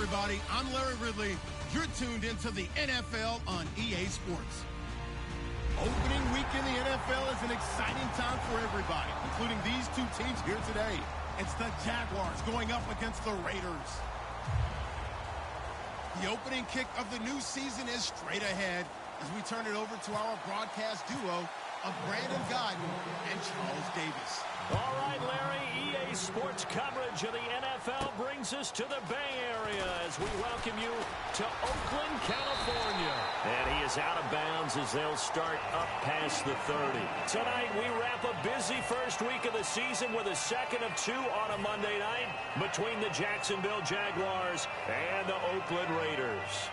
Everybody, I'm Larry Ridley. You're tuned into the NFL on EA Sports. Opening week in the NFL is an exciting time for everybody, including these two teams here today. It's the Jaguars going up against the Raiders. The opening kick of the new season is straight ahead as we turn it over to our broadcast duo of Brandon Godden and Charles Davis. All right, Larry, EA Sports coverage of the NFL brings us to the Bay Area as we welcome you to Oakland, California. And he is out of bounds as they'll start up past the 30. Tonight, we wrap a busy first week of the season with a second of two on a Monday night between the Jacksonville Jaguars and the Oakland Raiders.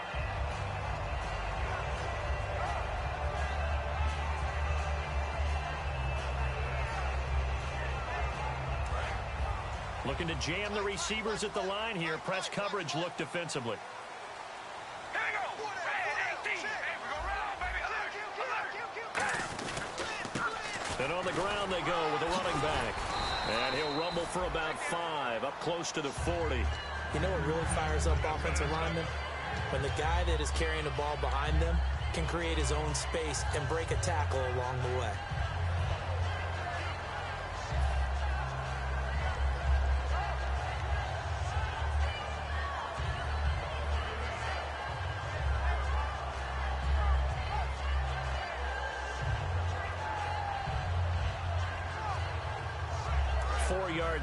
Looking to jam the receivers at the line here. Press coverage look defensively. And on the ground they go with the running back. And he'll rumble for about 5, up close to the 40. You know what really fires up offensive linemen? When the guy that is carrying the ball behind them can create his own space and break a tackle along the way.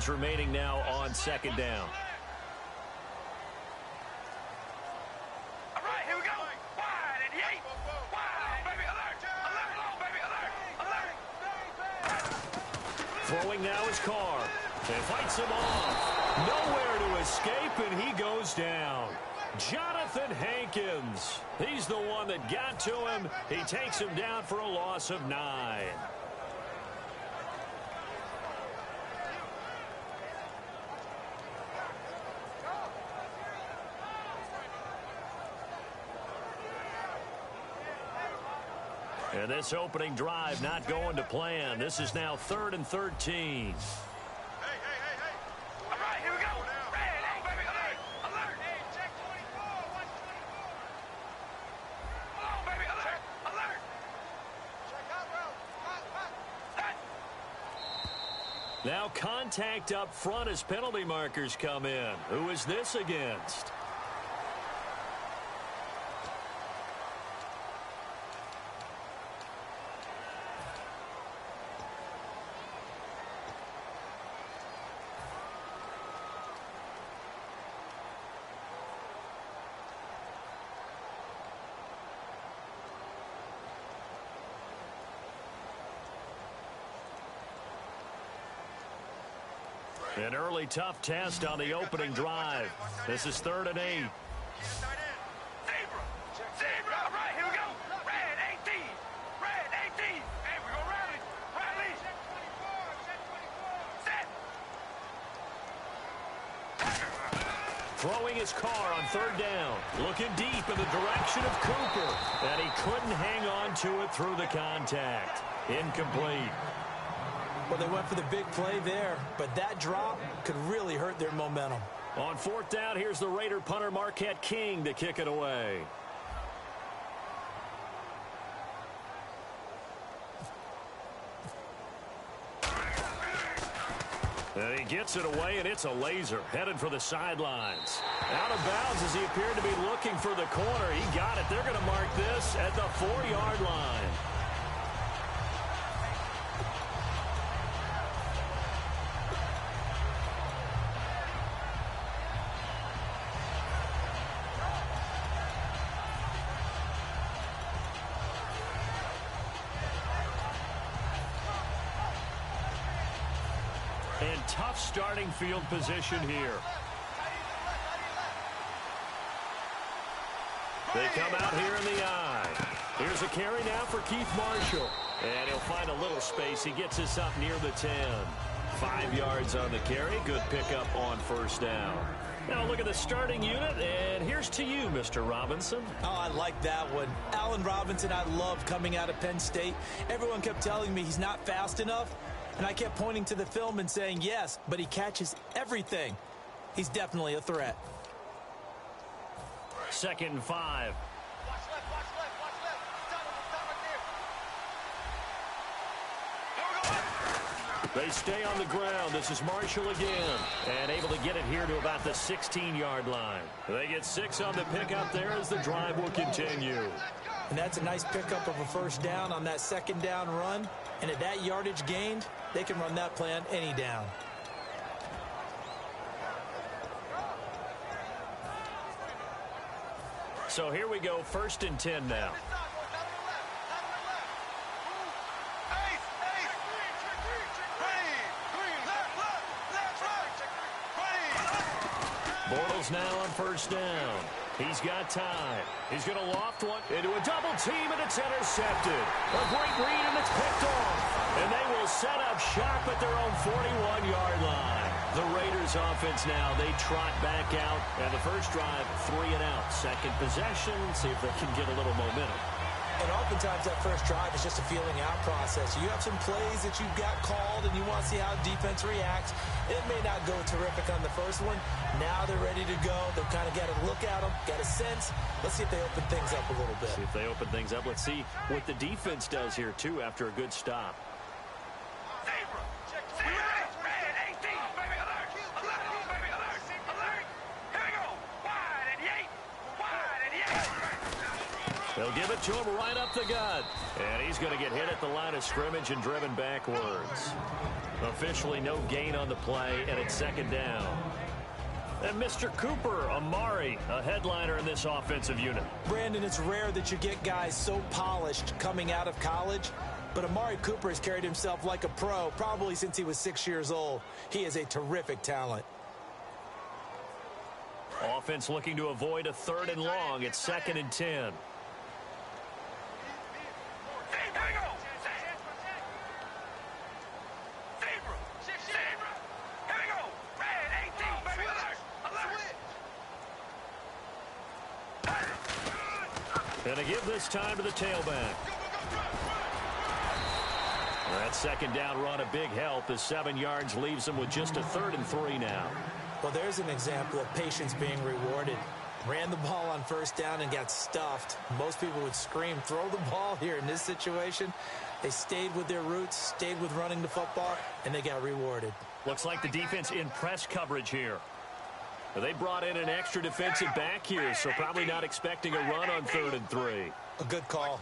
Remaining now on second down. All right, here we go. Wide and yay. Wide, baby, alert, alert, alert, alert. Throwing now is Carr. And fights him off. Nowhere to escape, and he goes down. Jonathan Hankins. He's the one that got to him. He takes him down for a loss of 9. And this opening drive not going to plan. This is now 3rd and 13. Hey. All right, here we go. Red, hey, baby, alert, alert. Hey, check 24, watch 24. Come on, baby, alert, alert. Check out, bro. Now contact up front as penalty markers come in. Who is this against? An early tough test on the opening drive. This is 3rd and 8. Zebra, all right, here we go. Red 18, red 18. Hey, we're gonna rally. Check 24, set. Throwing his car on 3rd down. Looking deep in the direction of Cooper. And he couldn't hang on to it through the contact. Incomplete. Well, they went for the big play there, but that drop could really hurt their momentum. On 4th down, here's the Raider punter Marquette King to kick it away. And he gets it away, and it's a laser headed for the sidelines. Out of bounds as he appeared to be looking for the corner. He got it. They're going to mark this at the 4-yard line. And tough starting field position here. They come out here in the eye. Here's a carry now for Keith Marshall. And he'll find a little space. He gets us up near the 10. 5 yards on the carry. Good pickup on first down. Now look at the starting unit, and here's to you, Mr. Robinson. Oh, I like that one. Allen Robinson, I love coming out of Penn State. Everyone kept telling me he's not fast enough. And I kept pointing to the film and saying, yes, but he catches everything. He's definitely a threat. 2nd and 5. Watch left, watch left, watch left. Stop right there. They stay on the ground. This is Marshall again. And able to get it here to about the 16-yard line. They get 6 on the pickup there as the drive will continue. And that's a nice pickup of a first down on that 2nd down run. And at that yardage gained, they can run that play on any down. So here we go, 1st and 10 now. Bortles now on 1st down. He's got time. He's going to loft one into a double team, and it's intercepted. A great read, and it's picked off. And they will set up shop at their own 41-yard line. The Raiders offense now, they trot back out. And the first drive, 3 and out. Second possession, see if they can get a little momentum. And oftentimes that first drive is just a feeling out process. You have some plays that you've got called and you want to see how defense reacts. It may not go terrific on the first one. Now they're ready to go. They've kind of got a look at them, got a sense. Let's see if they open things up a little bit. See if they open things up. Let's see what the defense does here, too, after a good stop. They'll give it to him right up the gut. And he's going to get hit at the line of scrimmage and driven backwards. Officially no gain on the play, and it's 2nd down. And Mr. Cooper, Amari, a headliner in this offensive unit. Brandon, it's rare that you get guys so polished coming out of college. But Amari Cooper has carried himself like a pro probably since he was 6 years old. He is a terrific talent. Offense looking to avoid a 3rd and long. It's 2nd and 10. And to give this time to the tailback. That 2nd down run, a big help as 7 yards leaves them with just a 3rd and 3 now. Well, there's an example of patience being rewarded. Ran the ball on 1st down and got stuffed. Most people would scream, throw the ball here in this situation. They stayed with their roots, stayed with running the football, and they got rewarded. Looks like the defense in press coverage here. They brought in an extra defensive back here, so probably not expecting a run on 3rd and 3. A good call.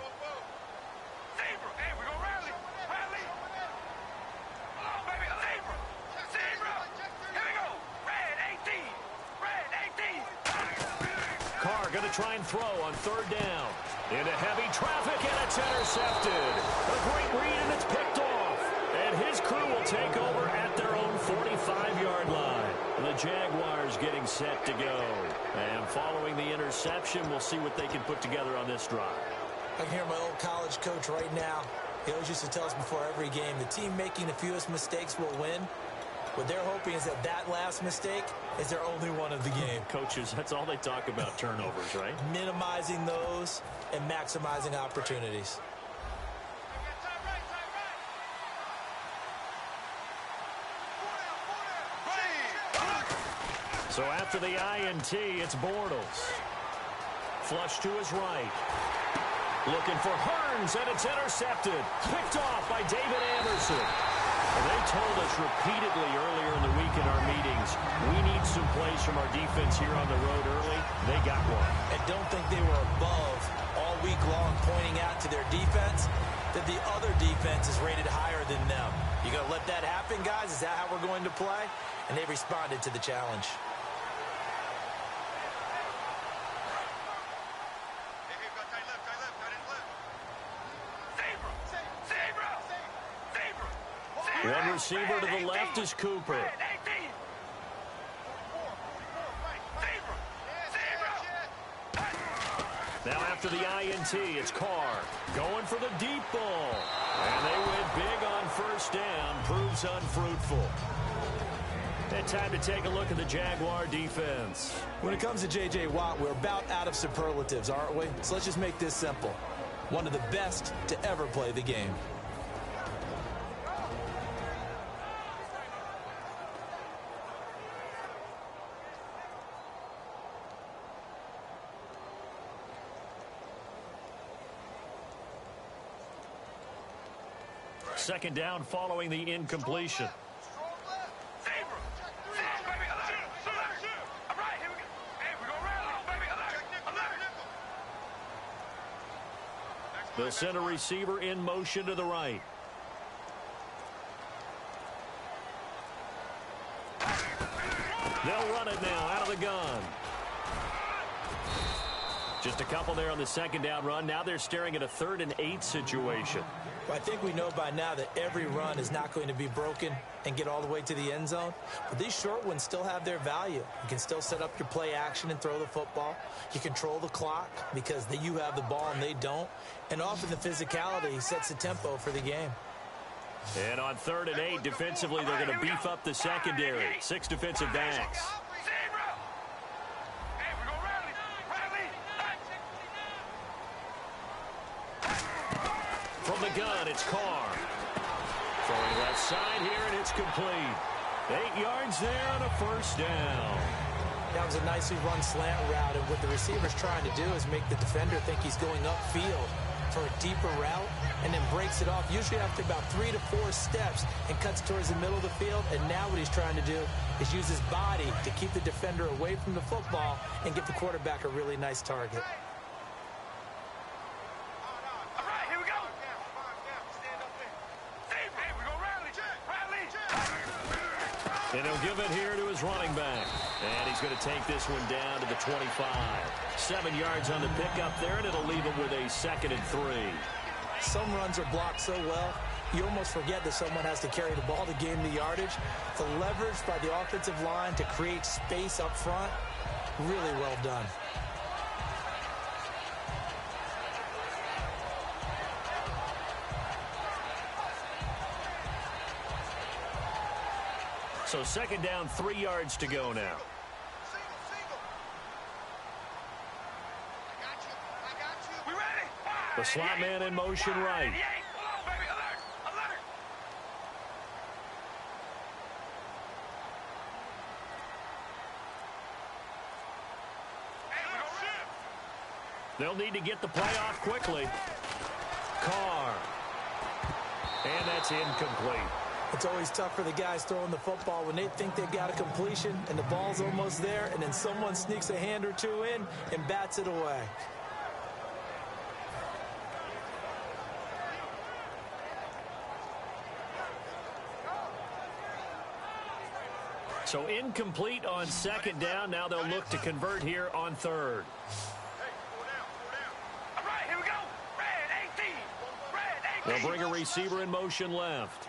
Carr going to try and throw on 3rd down. Into heavy traffic, and it's intercepted. A great read, and it's picked off. And his crew will take over at their own 45-yard line. The Jaguars getting set to go. And following the interception, we'll see what they can put together on this drive. I can hear my old college coach right now. He always used to tell us before every game, the team making the fewest mistakes will win. What they're hoping is that that last mistake is their only one of the game. Coaches, that's all they talk about, turnovers, right? Minimizing those and maximizing opportunities. So after the INT, it's Bortles. Flush to his right. Looking for Hearns, and it's intercepted. Picked off by David Anderson. Well, they told us repeatedly earlier in the week in our meetings, we need some plays from our defense here on the road early. They got one. And don't think they were above all week long, pointing out to their defense that the other defense is rated higher than them. You going to let that happen, guys? Is that how we're going to play? And they responded to the challenge. One receiver to the left is Cooper. Now after the INT, it's Carr going for the deep ball. And they went big on first down. Proves unfruitful. And time to take a look at the Jaguar defense. When it comes to J.J. Watt, we're about out of superlatives, aren't we? So let's just make this simple. One of the best to ever play the game. Second down following the incompletion. They'll send a receiver in motion to the right. They'll run it now out of the gun. Just a couple there on the second down run. Now they're staring at a 3rd and 8 situation. Well, I think we know by now that every run is not going to be broken and get all the way to the end zone. But these short ones still have their value. You can still set up your play action and throw the football. You control the clock because you have the ball and they don't. And often the physicality sets the tempo for the game. And on 3rd and 8, defensively, they're going to beef up the secondary. 6 defensive backs. From the gun, it's Carr. Throwing left side here, and it's complete. 8 yards there on a first down. That was a nicely run slant route, and what the receiver's trying to do is make the defender think he's going upfield for a deeper route, and then breaks it off, usually after about 3 to 4 steps, and cuts towards the middle of the field. And now what he's trying to do is use his body to keep the defender away from the football and give the quarterback a really nice target. And he'll give it here to his running back. And he's going to take this one down to the 25. 7 yards on the pickup there, and it'll leave him with a 2nd and 3. Some runs are blocked so well, you almost forget that someone has to carry the ball to gain the yardage. The leverage by the offensive line to create space up front, really well done. So 2nd down, 3 yards to go now. The slot man in motion right. They'll need to get the play off quickly. Carr. And that's incomplete. It's always tough for the guys throwing the football when they think they've got a completion and the ball's almost there, and then someone sneaks a hand or two in and bats it away. So incomplete on 2nd down. Now they'll look to convert here on 3rd. They'll bring a receiver in motion left.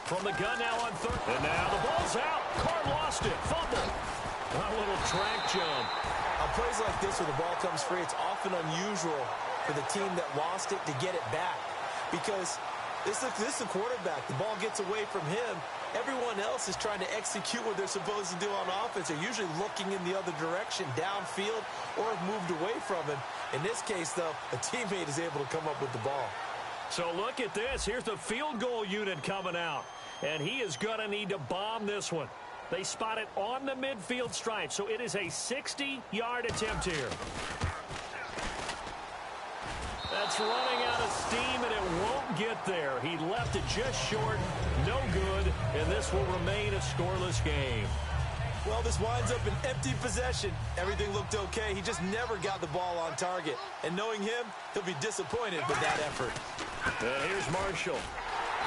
From the gun now on 3rd. And now the ball's out. Carr lost it. Fumble. A little track jump. On plays like this where the ball comes free, it's often unusual for the team that lost it to get it back. Because this is a quarterback. The ball gets away from him. Everyone else is trying to execute what they're supposed to do on offense. They're usually looking in the other direction, downfield, or have moved away from him. In this case, though, a teammate is able to come up with the ball. So look at this. Here's the field goal unit coming out. And he is going to need to bomb this one. They spot it on the midfield stripe. So it is a 60-yard attempt here. That's running out of steam, and it won't get there. He left it just short, no good, and this will remain a scoreless game. Well, this winds up an empty possession. Everything looked okay. He just never got the ball on target. And knowing him, he'll be disappointed with that effort. And here's Marshall.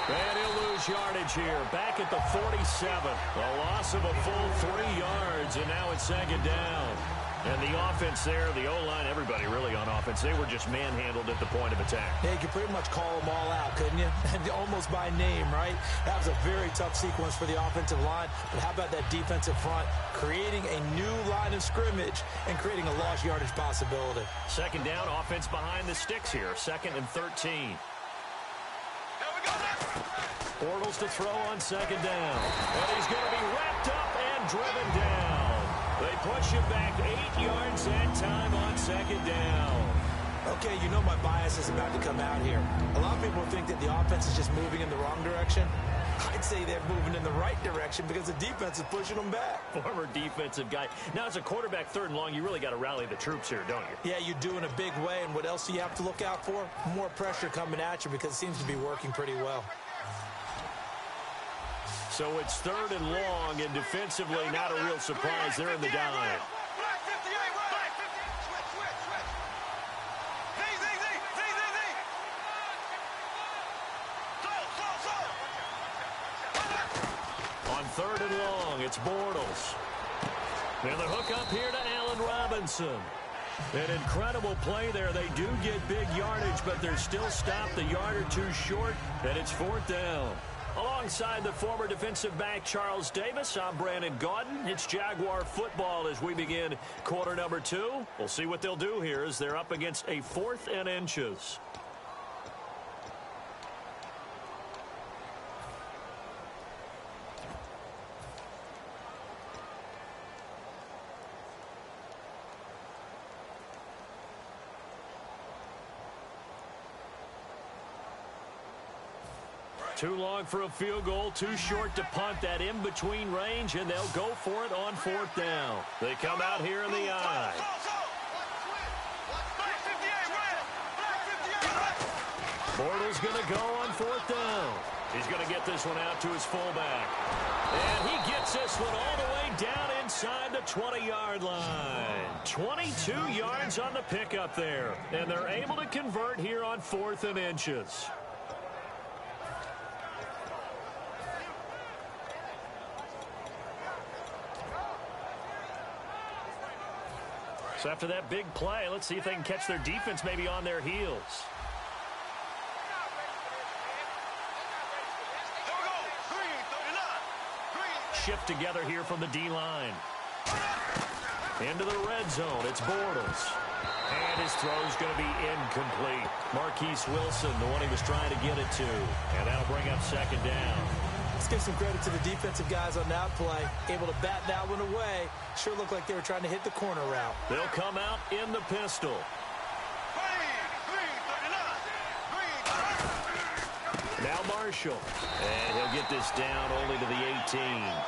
And he'll lose yardage here. Back at the 47. A loss of a full 3 yards, and now it's second down. And the offense there, the O-line, everybody really on offense, they were just manhandled at the point of attack. Yeah, you could pretty much call them all out, couldn't you? Almost by name, right? That was a very tough sequence for the offensive line. But how about that defensive front creating a new line of scrimmage and creating a lost yardage possibility? Second down, offense behind the sticks here. 2nd and 13. Bortles to throw on second down. And he's going to be wrapped up and driven down. They push him back 8 yards that time on second down. Okay, you know my bias is about to come out here. A lot of people think that the offense is just moving in the wrong direction. I'd say they're moving in the right direction because the defense is pushing them back. Former defensive guy. Now, as a quarterback, 3rd and long, you really got to rally the troops here, don't you? Yeah, you do in a big way. And what else do you have to look out for? More pressure coming at you because it seems to be working pretty well. So it's 3rd and long, and defensively not a real surprise. They're in the dime. On 3rd and long, it's Bortles. And the hook up here to Allen Robinson. An incredible play there. They do get big yardage, but they're still stopped a yard or two short, and it's 4th down. Alongside the former defensive back Charles Davis, I'm Brandon Gaudin. It's Jaguar football as we begin quarter number 2. We'll see what they'll do here as they're up against a 4th and inches. Too long for a field goal, too short to punt. That in-between range, and they'll go for it on 4th down. They come out here in the I. Bortles going to go on 4th down. He's going to get this one out to his fullback. And he gets this one all the way down inside the 20-yard line. 22 yards on the pickup there. And they're able to convert here on 4th and inches. So after that big play, let's see if they can catch their defense maybe on their heels. Shift together here from the D-line. Into the red zone. It's Bortles. And his throw's going to be incomplete. Marquise Wilson, the one he was trying to get it to. And that'll bring up second down. Let's give some credit to the defensive guys on that play. Able to bat that one away. Sure looked like they were trying to hit the corner route. They'll come out in the pistol. Now Marshall. And he'll get this down only to the 18.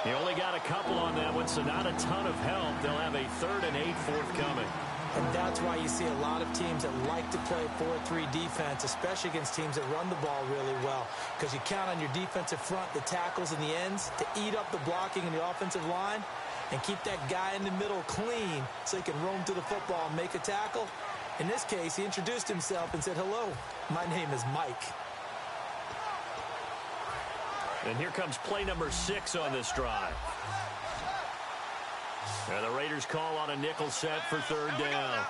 He only got a couple on that one, so not a ton of help. They'll have a 3rd and 8 forthcoming. And that's why you see a lot of teams that like to play 4-3 defense, especially against teams that run the ball really well. Because you count on your defensive front, the tackles and the ends, to eat up the blocking in the offensive line and keep that guy in the middle clean so he can roam through the football and make a tackle. In this case, he introduced himself and said, "Hello, my name is Mike." And here comes play number 6 on this drive. And the Raiders call on a nickel set for 3rd down.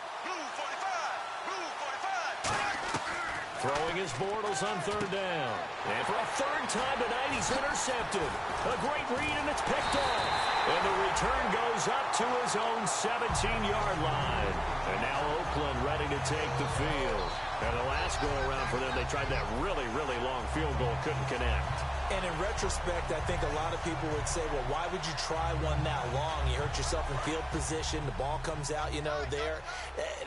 Throwing his Bortles on 3rd down. And for a 3rd time tonight, he's intercepted. A great read, and it's picked off. And the return goes up to his own 17-yard line. And now Oakland ready to take the field. And the last go-around for them, they tried that really, really long field goal, couldn't connect. And in retrospect, I think a lot of people would say, well, why would you try one that long? You hurt yourself in field position. The ball comes out, there.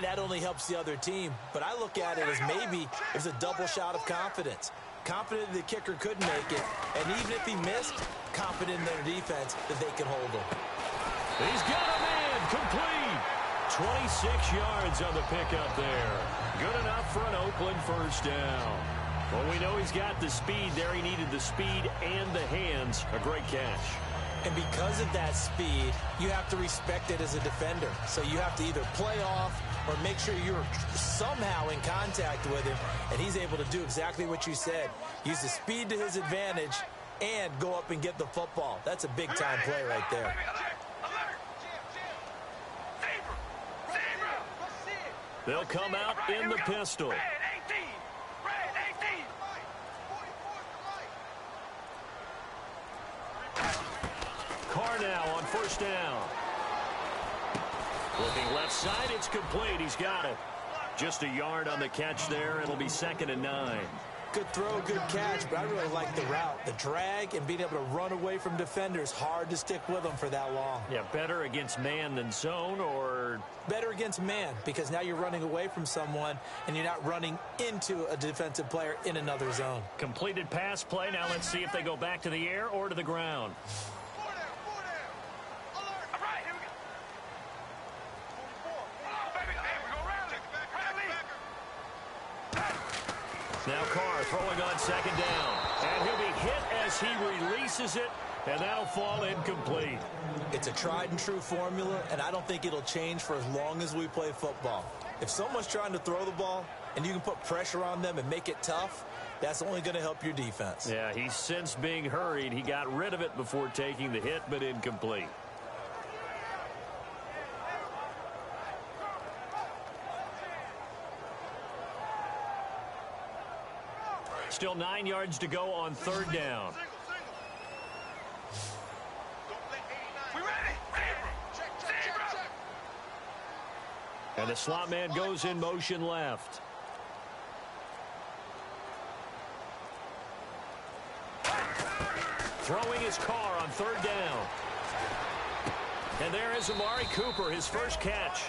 That only helps the other team. But I look at it as maybe it was a double shot of confidence. Confident the kicker couldn't make it. And even if he missed, confident in their defense that they could hold him. He's got a man complete. 26 yards on the pickup there. Good enough for an Oakland first down. Well, we know he's got the speed there. He needed the speed and the hands. A great catch. And because of that speed, you have to respect it as a defender. So you have to either play off or make sure you're somehow in contact with him. And he's able to do exactly what you said. Use the speed to his advantage and go up and get the football. That's a big-time play right there. They'll come out in the pistol. Carr now on first down. Looking left side, it's complete. He's got it. Just a yard on the catch there. It'll be 2nd and 9. Good throw, good catch, but I really like the route. The drag and being able to run away from defenders. Hard to stick with them for that long. Yeah, better against man than zone, or? Better against man, because now you're running away from someone and you're not running into a defensive player in another zone. Completed pass play. Now let's see if they go back to the air or to the ground. Now Carr throwing on 2nd down. And he'll be hit as he releases it, and that'll fall incomplete. It's a tried-and-true formula, and I don't think it'll change for as long as we play football. If someone's trying to throw the ball and you can put pressure on them and make it tough, that's only going to help your defense. Yeah, he's since being hurried. He got rid of it before taking the hit, but incomplete. Still 9 yards to go on 3rd down. And the slot man goes in motion left. Throwing his Carr on 3rd down. And there is Amari Cooper, his first catch.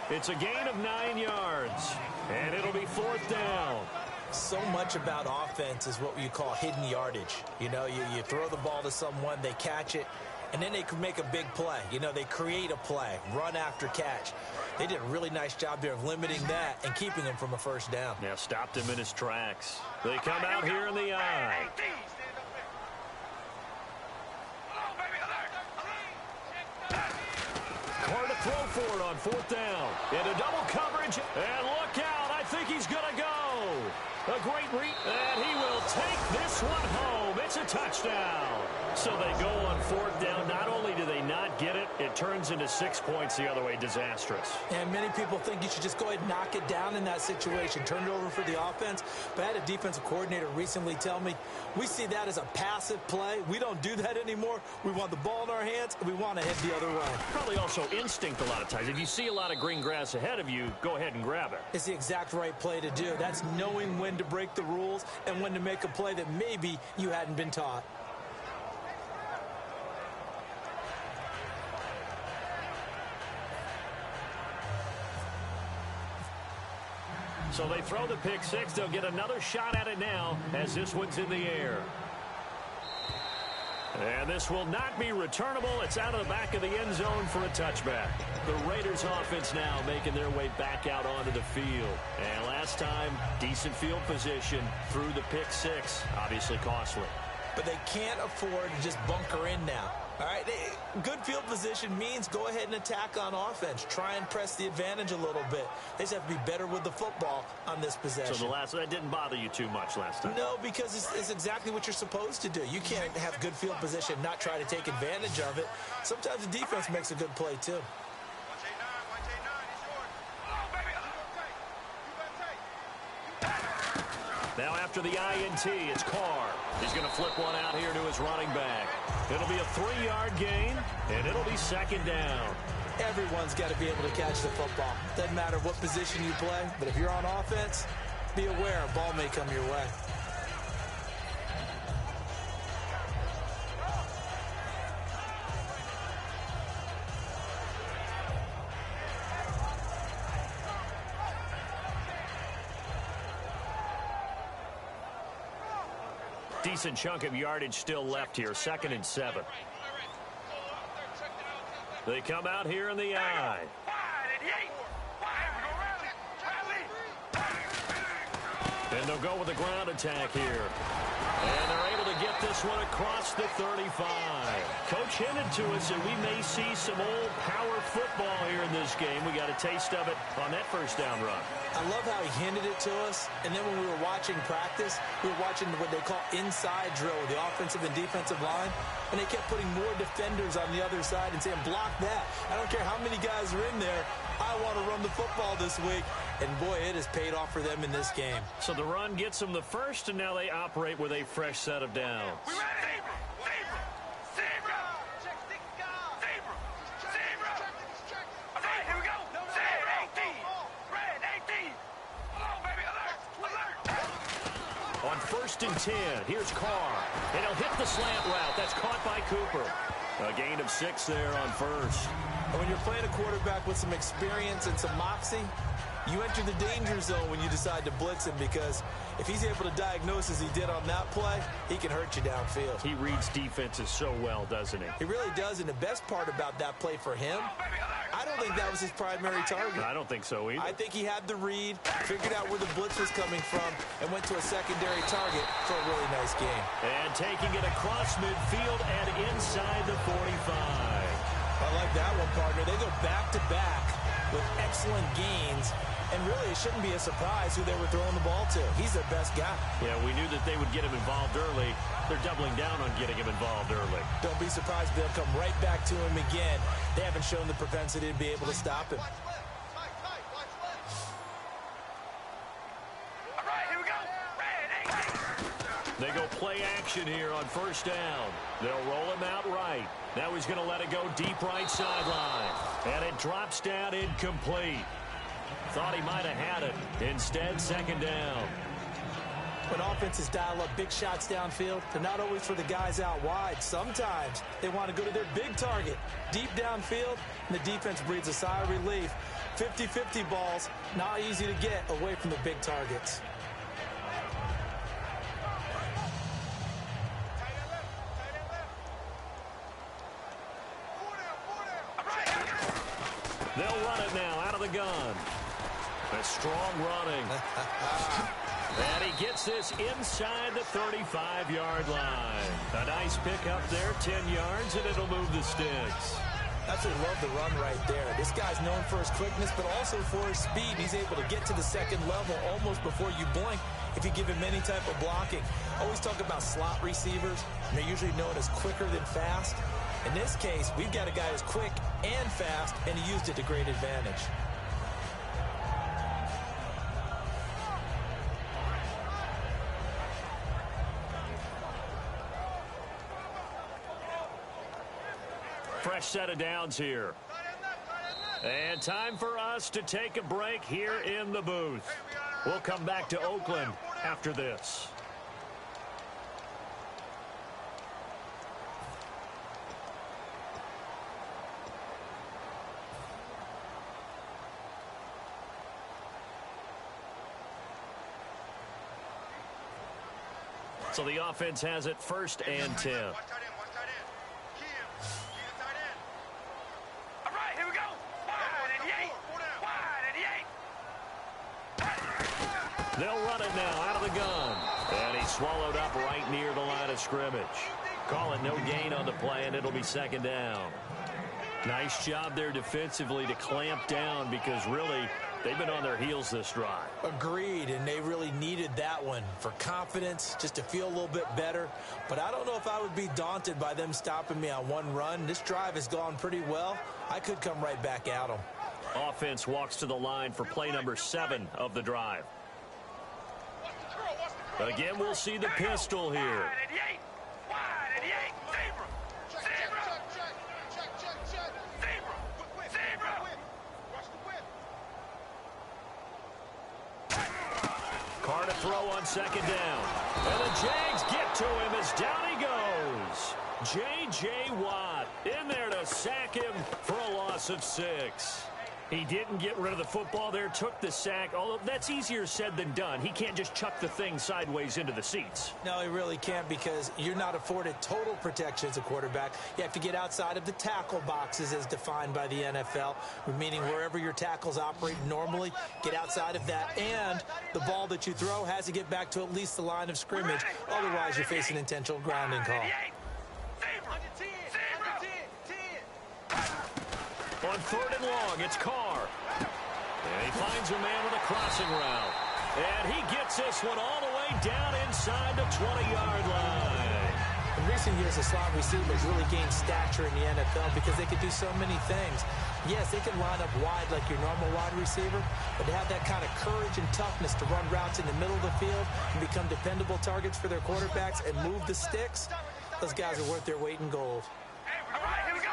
It's a gain of 9 yards. And it'll be 4th down. So much about offense is what you call hidden yardage. You know, you throw the ball to someone, they catch it, and then they can make a big play. You know, they create a play, run after catch. They did a really nice job there of limiting that and keeping him from a first down. Yeah, stopped him in his tracks. They come out here in the I. Carr to throw for it on 4th down. Into double coverage, and look out. I think he's going to go. A great read, and he will take this one home. It's a touchdown. So they go on 4th down. Not only do they not get it, it turns into 6 points the other way. Disastrous. And many people think you should just go ahead and knock it down in that situation. Turn it over for the offense. But I had a defensive coordinator recently tell me, we see that as a passive play. We don't do that anymore. We want the ball in our hands, and we want to head the other way. Probably also instinct a lot of times. If you see a lot of green grass ahead of you, go ahead and grab it. It's the exact right play to do. That's knowing when to break the rules and when to make a play that maybe you hadn't been taught. So they throw the pick six. They'll get another shot at it now as this one's in the air. And this will not be returnable. It's out of the back of the end zone for a touchback. The Raiders offense now making their way back out onto the field. And last time, decent field position through the pick six. Obviously costly. But they can't afford to just bunker in now. All right, good field position means go ahead and attack on offense. Try and press the advantage a little bit. They just have to be better with the football on this possession. So that didn't bother you too much last time? No, because it's exactly what you're supposed to do. You can't have good field position and not try to take advantage of it. Sometimes the defense makes a good play, too. Now after the INT, it's Carr. He's going to flip one out here to his running back. It'll be a 3-yard gain, and it'll be second down. Everyone's got to be able to catch the football. Doesn't matter what position you play, but if you're on offense, be aware a ball may come your way. Decent chunk of yardage still left here. 2nd and 7. They come out here in the I. they'll go with a ground attack here. And they're able to get this one across the 35. Coach hinted to us that we may see some old power football here in this game. We got a taste of it on that first down run. I love how he hinted it to us. And then when we were watching practice, we were watching what they call inside drill with the offensive and defensive line. And they kept putting more defenders on the other side and saying, block that. I don't care how many guys are in there. I want to run the football this week. And, boy, it has paid off for them in this game. So the run gets them the first, and now they operate with a fresh set of downs. We ready? Zebra! Zebra! Zebra! All right, here we go. Red 18. Red 18. Come on, baby. Alert. On 1st and 10, here's Carr. And he'll hit the slant route. That's caught by Cooper. A gain of 6 there on 1st. And when you're playing a quarterback with some experience and some moxie, you enter the danger zone when you decide to blitz him, because if he's able to diagnose as he did on that play, he can hurt you downfield. He reads defenses so well, doesn't he? He really does, and the best part about that play for him, I don't think that was his primary target. I don't think so either. I think he had the read, figured out where the blitz was coming from, and went to a secondary target for a really nice game. And taking it across midfield and inside the 45. I like that one, partner. They go back-to-back with excellent gains. And really, it shouldn't be a surprise who they were throwing the ball to. He's their best guy. Yeah, we knew that they would get him involved early. They're doubling down on getting him involved early. Don't be surprised if they'll come right back to him again. They haven't shown the propensity to be able to stop him. All right, here we go. Red 18. They go play action here on 1st down. They'll roll him out right. Now he's going to let it go deep right sideline. And it drops down incomplete. Thought he might have had it. Instead, 2nd down. When offenses dial up big shots downfield, they're not always for the guys out wide. Sometimes they want to go to their big target, deep downfield, and the defense breathes a sigh of relief. 50-50 balls, not easy to get away from the big targets. They'll run it now out of the gun. A strong running. And he gets this inside the 35-yard line. A nice pickup there, 10 yards, and it'll move the sticks. Absolutely love the run right there. This guy's known for his quickness, but also for his speed. He's able to get to the 2nd level almost before you blink if you give him any type of blocking. Always talk about slot receivers, and they're usually known as quicker than fast. In this case, we've got a guy who's quick and fast, and he used it to great advantage. Fresh set of downs here. And time for us to take a break here in the booth. We'll come back to Oakland after this. So the offense has it 1st and 10. They'll run it now out of the gun. And he's swallowed up right near the line of scrimmage. Call it no gain on the play, and it'll be 2nd down. Nice job there defensively to clamp down, because really they've been on their heels this drive. Agreed, and they really needed that one for confidence, just to feel a little bit better. But I don't know if I would be daunted by them stopping me on one run. This drive has gone pretty well. I could come right back at them. Offense walks to the line for play number 7 of the drive. Again, we'll see the pistol here. Wide 88, Zebra. Carr to throw on 2nd down. And the Jags get to him as down he goes. J.J. Watt in there to sack him for a loss of 6. He didn't get rid of the football there, took the sack, although that's easier said than done. He can't just chuck the thing sideways into the seats. No, he really can't, because you're not afforded total protection as a quarterback. You have to get outside of the tackle boxes as defined by the NFL, meaning wherever your tackles operate normally, get outside of that, and the ball that you throw has to get back to at least the line of scrimmage. Otherwise, you're facing intentional grounding call. On 3rd and long, it's Carr. And he finds a man with a crossing route. And he gets this one all the way down inside the 20-yard line. In recent years, the slot receivers really gained stature in the NFL because they could do so many things. Yes, they can line up wide like your normal wide receiver, but to have that kind of courage and toughness to run routes in the middle of the field and become dependable targets for their quarterbacks and move the sticks, those guys are worth their weight in gold. All right, here we go.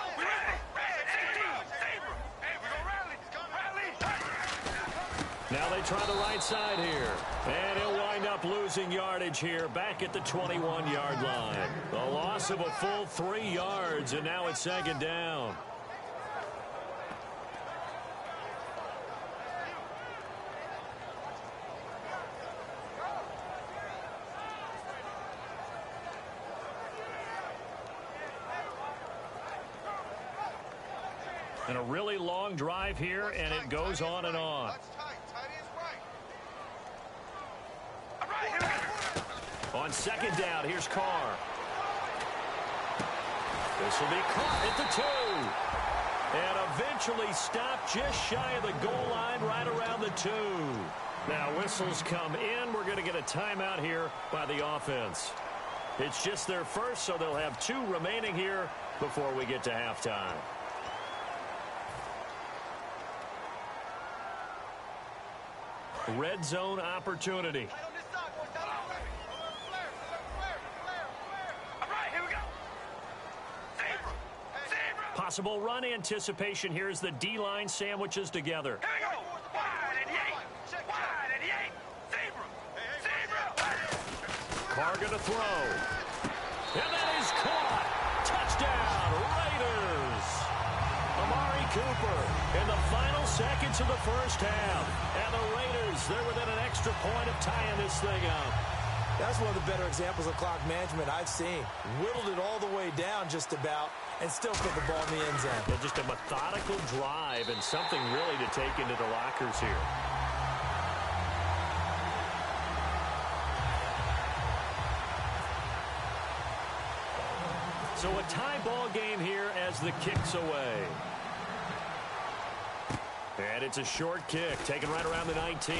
Now they try the right side here. And he'll wind up losing yardage here back at the 21-yard line. A loss of a full 3 yards, and now it's 2nd down. And a really long drive here, and it goes on and on. On 2nd down, here's Carr. This will be caught at the 2. And eventually stopped just shy of the goal line right around the 2. Now whistles come in. We're going to get a timeout here by the offense. It's just their first, so they'll have 2 remaining here before we get to halftime. Red zone opportunity. Possible run anticipation here as the D-line sandwiches together. Here we go. Wide 88. Wide 88. Zebra. Zebra. Carr going to throw. And that is caught. Touchdown, Raiders. Amari Cooper in the final seconds of the first half. And the Raiders, they're within an extra point of tying this thing up. That's one of the better examples of clock management I've seen. Whittled it all the way down just about and still put the ball in the end zone. Yeah, just a methodical drive and something really to take into the lockers here. So a tie ball game here as the kick's away. And it's a short kick, taken right around the 19.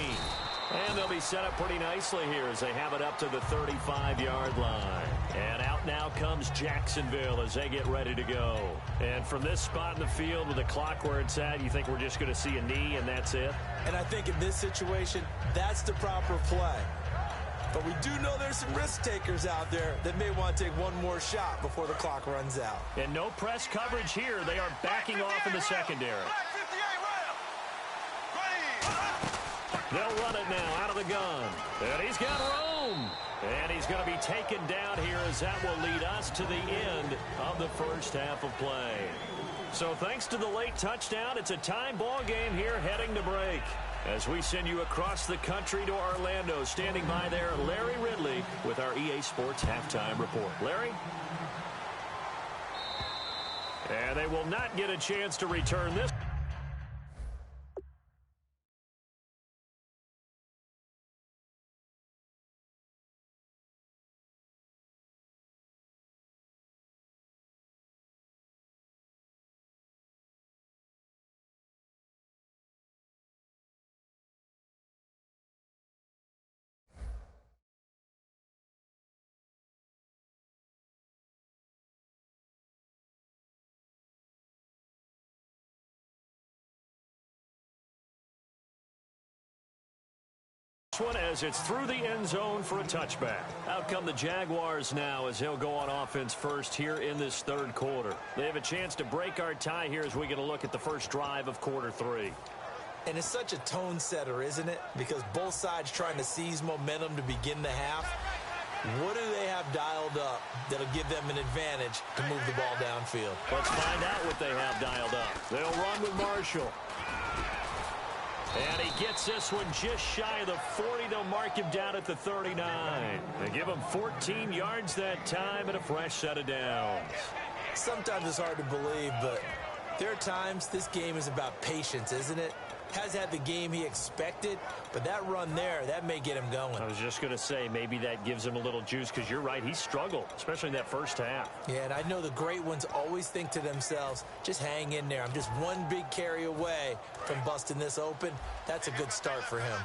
And they'll be set up pretty nicely here as they have it up to the 35-yard line. And out now comes Jacksonville as they get ready to go. And from this spot in the field with the clock where it's at, you think we're just going to see a knee and that's it? And I think in this situation, that's the proper play. But we do know there's some risk takers out there that may want to take one more shot before the clock runs out. And no press coverage here. They are backing off in the secondary. They'll run it now out of the gun. And he's got room. And he's going to be taken down here as that will lead us to the end of the first half of play. So thanks to the late touchdown, it's a time ball game here heading to break. As we send you across the country to Orlando, standing by there, Larry Ridley with our EA Sports Halftime Report. Larry? And they will not get a chance to return this. One as it's through the end zone for a touchback. Out come the Jaguars now as they'll go on offense first here in this third quarter. They have a chance to break our tie here as we get a look at the first drive of quarter 3. And it's such a tone setter, isn't it? Because both sides trying to seize momentum to begin the half. What do they have dialed up that'll give them an advantage to move the ball downfield? Let's find out what they have dialed up. They'll run with Marshall. And he gets this one just shy of the 40. They'll mark him down at the 39. They give him 14 yards that time and a fresh set of downs. Sometimes it's hard to believe, but there are times this game is about patience, isn't it? Has had the game he expected, but that run there, that may get him going. I was just going to say, maybe that gives him a little juice, because you're right, he struggled, especially in that first half. Yeah, and I know the great ones always think to themselves, just hang in there. I'm just one big carry away from busting this open. That's a good start for him.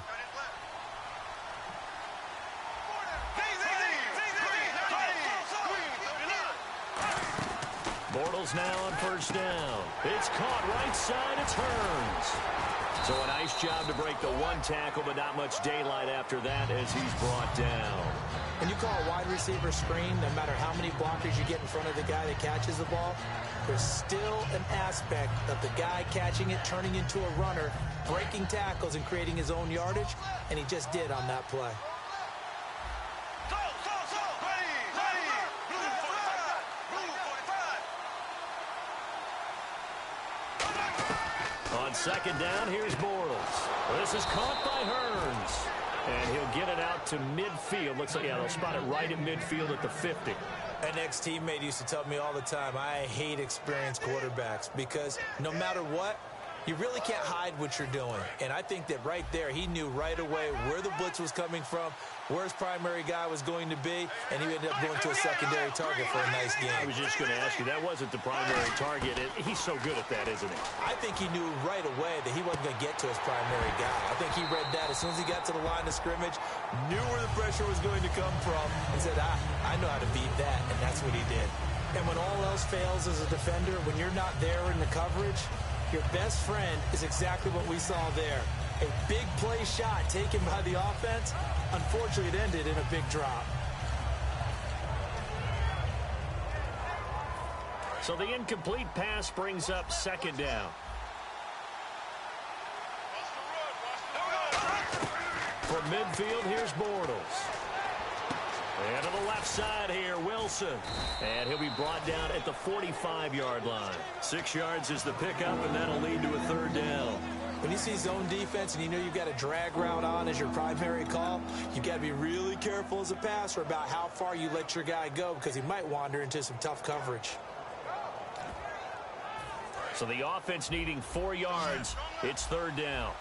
Bortles now on first down. It's caught right side. It's Hearns. So a nice job to break the one tackle, but not much daylight after that as he's brought down. When you call a wide receiver screen, no matter how many blockers you get in front of the guy that catches the ball, there's still an aspect of the guy catching it, turning into a runner, breaking tackles and creating his own yardage, and he just did on that play. On second down, here's Bortles. This is caught by Hearns. And he'll get it out to midfield. Looks like, yeah, they'll spot it right at midfield at the 50. An ex-teammate used to tell me all the time, I hate experienced quarterbacks because no matter what, you really can't hide what you're doing. And I think that right there, he knew right away where the blitz was coming from, where his primary guy was going to be, and he ended up going to a secondary target for a nice game. I was just going to ask you, that wasn't the primary target. He's so good at that, isn't he? I think he knew right away that he wasn't going to get to his primary guy. I think he read that as soon as he got to the line of scrimmage, knew where the pressure was going to come from, and said, I know how to beat that, and that's what he did. And when all else fails as a defender, when you're not there in the coverage, your best friend is exactly what we saw there. A big play shot taken by the offense. Unfortunately, it ended in a big drop. So the incomplete pass brings up second down. From midfield, here's Bortles. And to the left side here, Wilson. And he'll be brought down at the 45-yard line. 6 yards is the pickup, and that'll lead to a third down. When you see zone defense and you know you've got a drag route on as your primary call, you've got to be really careful as a passer about how far you let your guy go because he might wander into some tough coverage. So the offense needing 4 yards. It's third down.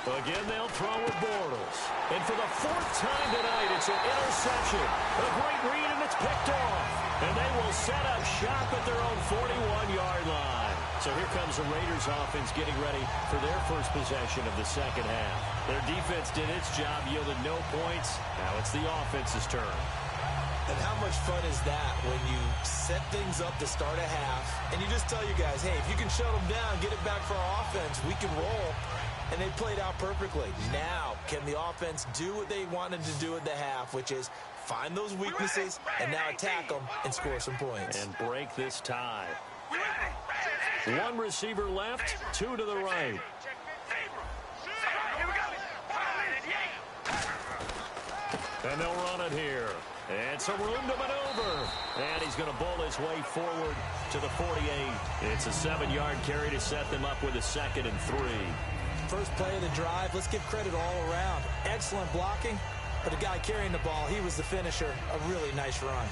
Again, they'll throw with Bortles. And for the 4th time tonight, it's an interception. A great read, and it's picked off. And they will set up shop at their own 41-yard line. So here comes the Raiders offense getting ready for their first possession of the second half. Their defense did its job, yielded no points. Now it's the offense's turn. And how much fun is that when you set things up to start a half, and you just tell you guys, hey, if you can shut them down, get it back for our offense, we can roll. And they played out perfectly. Now, can the offense do what they wanted to do at the half, which is find those weaknesses and now attack them and score some points. And break this tie. 1 receiver left, 2 to the right. And they'll run it here. And some room to maneuver. And he's going to bowl his way forward to the 48. It's a 7-yard carry to set them up with a 2nd and 3. First play of the drive, let's give credit all around. Excellent blocking, but the guy carrying the ball, he was the finisher. A really nice run.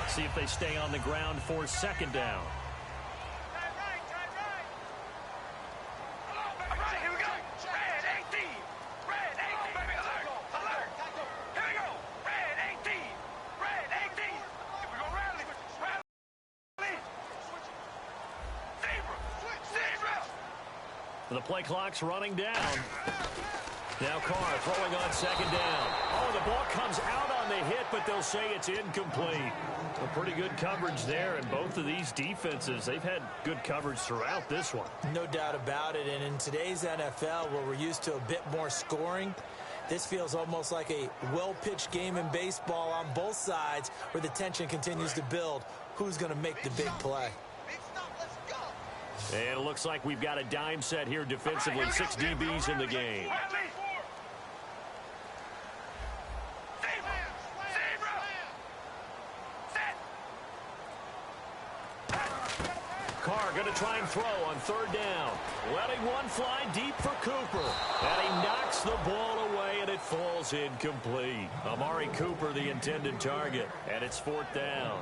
See if they stay on the ground for second down. The play clock's running down. Now Carr throwing on second down. Oh, the ball comes out on the hit, but they'll say it's incomplete. A pretty good coverage there, and both of these defenses, they've had good coverage throughout this one. No doubt about it, and in today's NFL, where we're used to a bit more scoring, this feels almost like a well-pitched game in baseball on both sides where the tension continues to build. Who's going to make the big play? And it looks like we've got a dime set here defensively. 6 DBs in the game. Carr going to try and throw on third down. Letting one fly deep for Cooper. And he knocks the ball away, and it falls incomplete. Amari Cooper, the intended target, and it's fourth down.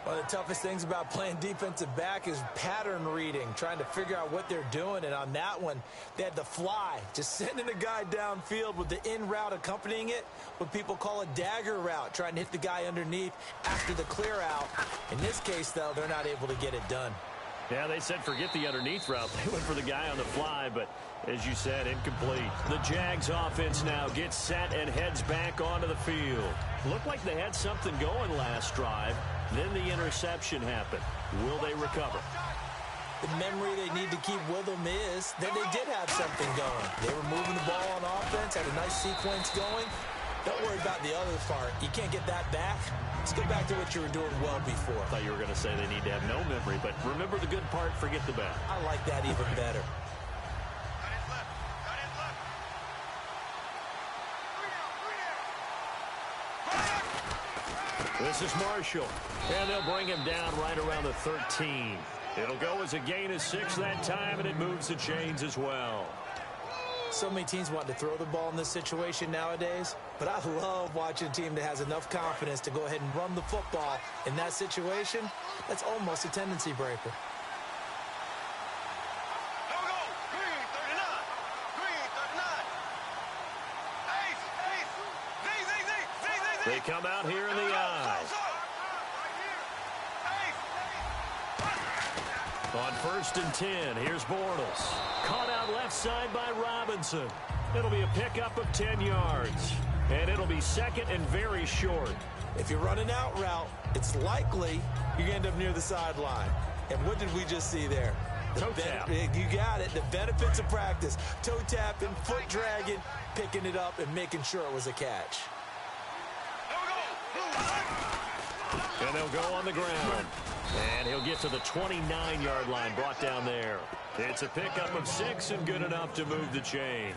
One of the toughest things about playing defensive back is pattern reading, trying to figure out what they're doing. And on that one, they had the fly, just sending a guy downfield with the in route accompanying it, what people call a dagger route, trying to hit the guy underneath after the clear out. In this case, though, they're not able to get it done. Yeah, they said forget the underneath route. They went for the guy on the fly, but as you said, incomplete. The Jags offense now gets set and heads back onto the field. Looked like they had something going last drive. Then the interception happened. Will they recover? The memory they need to keep with them is that they did have something going. They were moving the ball on offense, had a nice sequence going. Don't worry about the other part. You can't get that back. Let's go back to what you were doing well before. I thought you were going to say they need to have no memory, but remember the good part, forget the bad. I like that even better. This is Marshall, and they'll bring him down right around the 13. It'll go as a gain of 6 that time, and it moves the chains as well. So many teams want to throw the ball in this situation nowadays, but I love watching a team that has enough confidence to go ahead and run the football. In that situation, that's almost a tendency breaker. They come out here in the eye. On 1st and 10, here's Bortles. Caught out left side by Robinson. It'll be a pickup of 10 yards. And it'll be second and very short. If you're running out route, it's likely you're going to end up near the sideline. And what did we just see there? Toe tap. You got it. The benefits of practice. Toe tapping, foot dragging, picking it up, and making sure it was a catch. And they'll go on the ground. And he'll get to the 29-yard line, brought down there. It's a pickup of 6 and good enough to move the chains.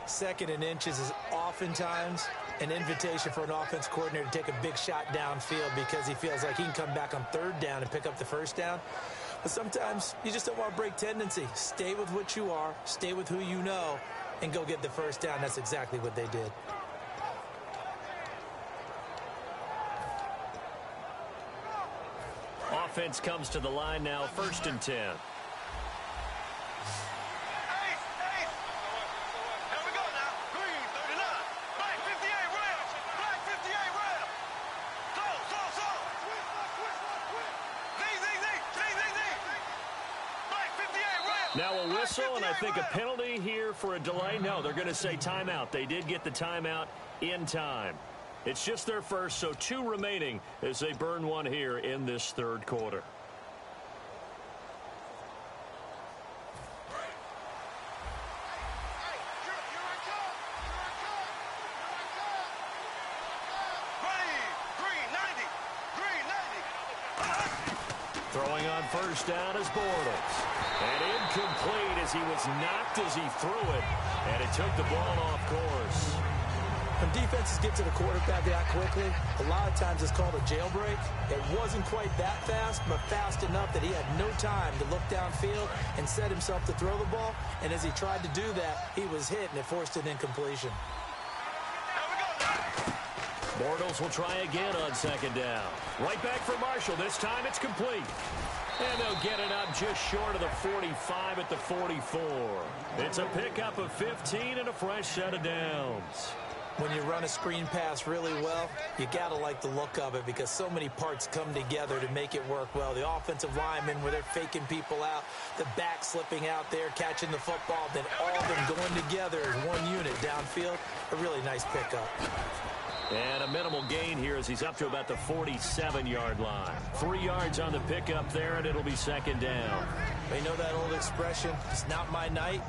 2nd and inches is oftentimes an invitation for an offense coordinator to take a big shot downfield because he feels like he can come back on 3rd down and pick up the 1st down. But sometimes you just don't want to break tendency. Stay with what you are, stay with who you know, and go get the 1st down. That's exactly what they did. Offense comes to the line now, 1st and 10. Now a whistle, and I think a penalty here for a delay. No, they're going to say timeout. They did get the timeout in time. It's just their first, so 2 remaining as they burn one here in this 3rd quarter. Throwing on 1st down is Bortles. And incomplete as he was knocked as he threw it. And it took the ball off course. When defenses get to the quarterback that quickly, a lot of times it's called a jailbreak. It wasn't quite that fast, but fast enough that he had no time to look downfield and set himself to throw the ball. And as he tried to do that, he was hit, and it forced an incompletion. Bortles will try again on 2nd down. Right back for Marshall. This time it's complete. And they'll get it up just short of the 45 at the 44. It's a pickup of 15 and a fresh set of downs. When you run a screen pass really well, you got to like the look of it because so many parts come together to make it work well. The offensive linemen where they're faking people out, the back slipping out there, catching the football, then all of them going together as one unit downfield. A really nice pickup. And a minimal gain here as he's up to about the 47-yard line. 3 yards on the pickup there, and it'll be 2nd down. You know that old expression, it's not my night?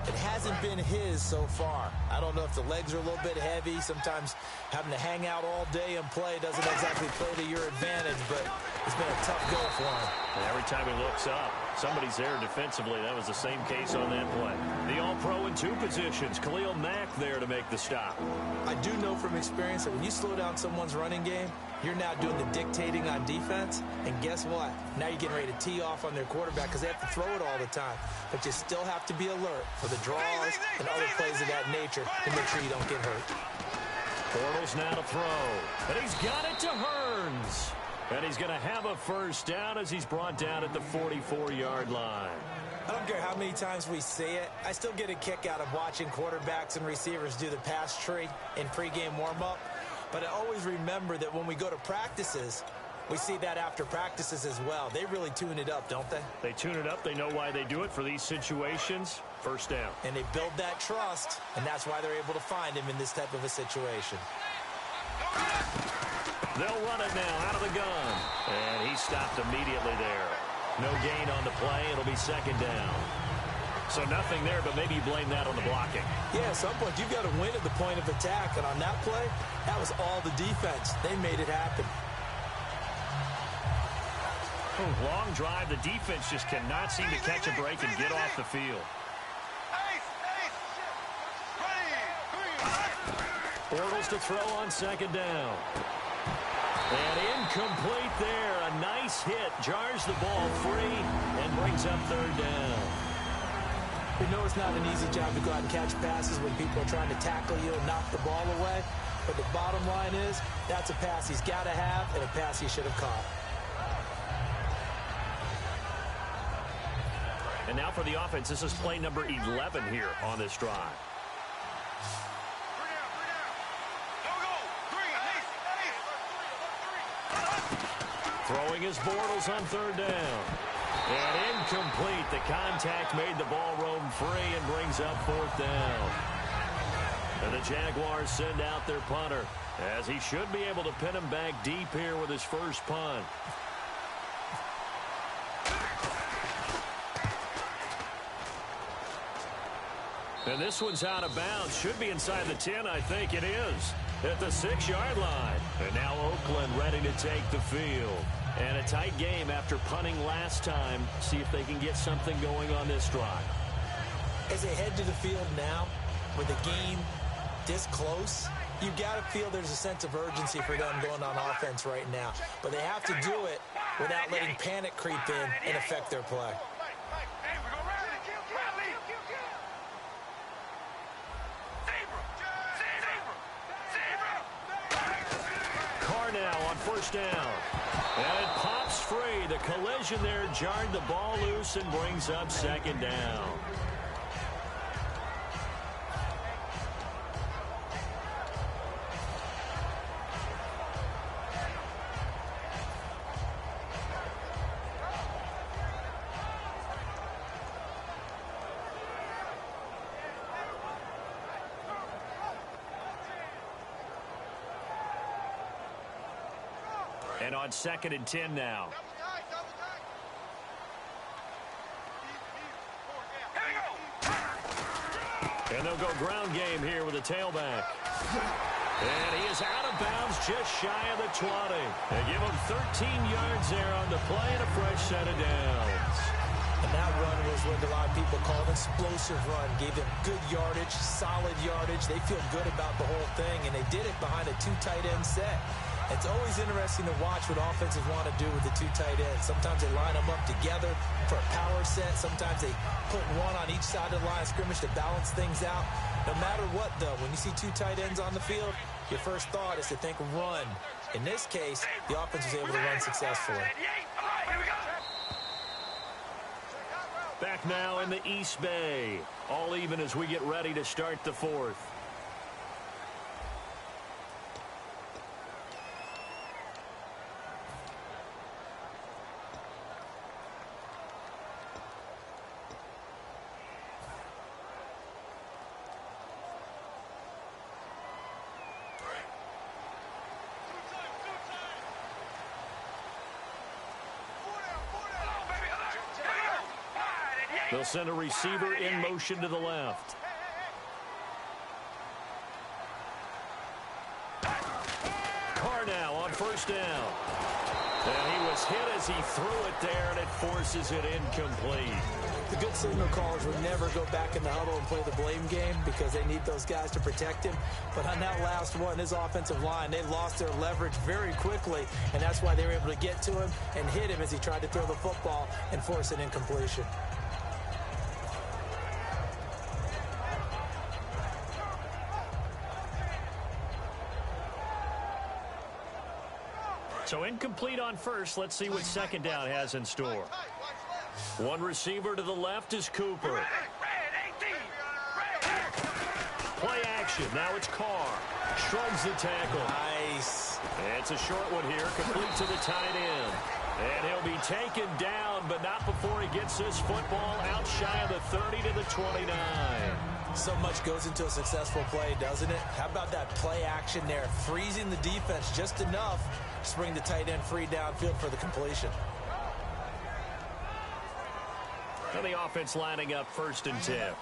It hasn't been his so far. I don't know if the legs are a little bit heavy. Sometimes having to hang out all day and play doesn't exactly play to your advantage, but it's been a tough go for him. And every time he looks up, somebody's there defensively. That was the same case on that play. The All-Pro in 2 positions. Khalil Mack there to make the stop. I do know from experience that when you slow down someone's running game, you're now doing the dictating on defense, and guess what? Now you're getting ready to tee off on their quarterback because they have to throw it all the time. But you still have to be alert for the draws and other plays of that nature to make sure you don't get hurt. Bortles now to throw, and he's got it to Hearns. And he's going to have a first down as he's brought down at the 44-yard line. I don't care how many times we see it. I still get a kick out of watching quarterbacks and receivers do the pass tree in pregame warm-up. But I always remember that when we go to practices, we see that after practices as well. They really tune it up, don't they? They tune it up. They know why they do it for these situations. First down. And they build that trust, and that's why they're able to find him in this type of a situation. They'll run it now out of the gun. And he stopped immediately there. No gain on the play. It'll be second down. So nothing there, but maybe you blame that on the blocking. Yeah, at some point you've got to win at the point of attack. And on that play, that was all the defense. They made it happen. Long drive. The defense just cannot seem to catch a break and get off the field. Bortles to throw on second down. And incomplete there. A nice hit. Jars the ball free and brings up third down. We know it's not an easy job to go out and catch passes when people are trying to tackle you and knock the ball away. But the bottom line is, that's a pass he's got to have and a pass he should have caught. And now for the offense, this is play number 11 here on this drive. Throwing his Bortles on third down. And incomplete. The contact made the ball roam free and brings up fourth down. And the Jaguars send out their punter, as he should be able to pin him back deep here with his first punt. And this one's out of bounds. Should be inside the 10, I think it is. At the 6-yard line. And now Oakland ready to take the field. And a tight game after punting last time. See if they can get something going on this drive. As they head to the field now, with the game this close, you've got to feel there's a sense of urgency for them going on offense right now. But they have to do it without letting panic creep in and affect their play. Now on first down. And it pops free. The collision there jarred the ball loose and brings up second down. And on 2nd and 10 now. And they'll go ground game here with a tailback. And he is out of bounds just shy of the 20. They give him 13 yards there on the play and a fresh set of downs. And that run was what a lot of people call an explosive run. Gave them good yardage, solid yardage. They feel good about the whole thing, and they did it behind a 2 tight end set. It's always interesting to watch what offenses want to do with the 2 tight ends. Sometimes they line them up together for a power set. Sometimes they put one on each side of the line of scrimmage to balance things out. No matter what, though, when you see 2 tight ends on the field, your first thought is to think run. In this case, the offense was able to run successfully. Back now in the East Bay. All even as we get ready to start the 4th. They'll send a receiver in motion to the left. first down. And he was hit as he threw it there, and it forces it incomplete. The good signal callers would never go back in the huddle and play the blame game because they need those guys to protect him. But on that last one, his offensive line, they lost their leverage very quickly, and that's why they were able to get to him and hit him as he tried to throw the football and force an incompletion. So incomplete on first. Let's see what second down has in store. One receiver to the left is Cooper. Play action. Now it's Carr. Shrugs the tackle. Nice. It's a short one here, complete to the tight end. And he'll be taken down, but not before he gets this football out shy of the 30 to the 29. So much goes into a successful play, doesn't it? How about that play action there? Freezing the defense just enough to bring the tight end free downfield for the completion. And the offense lining up 1st and 10.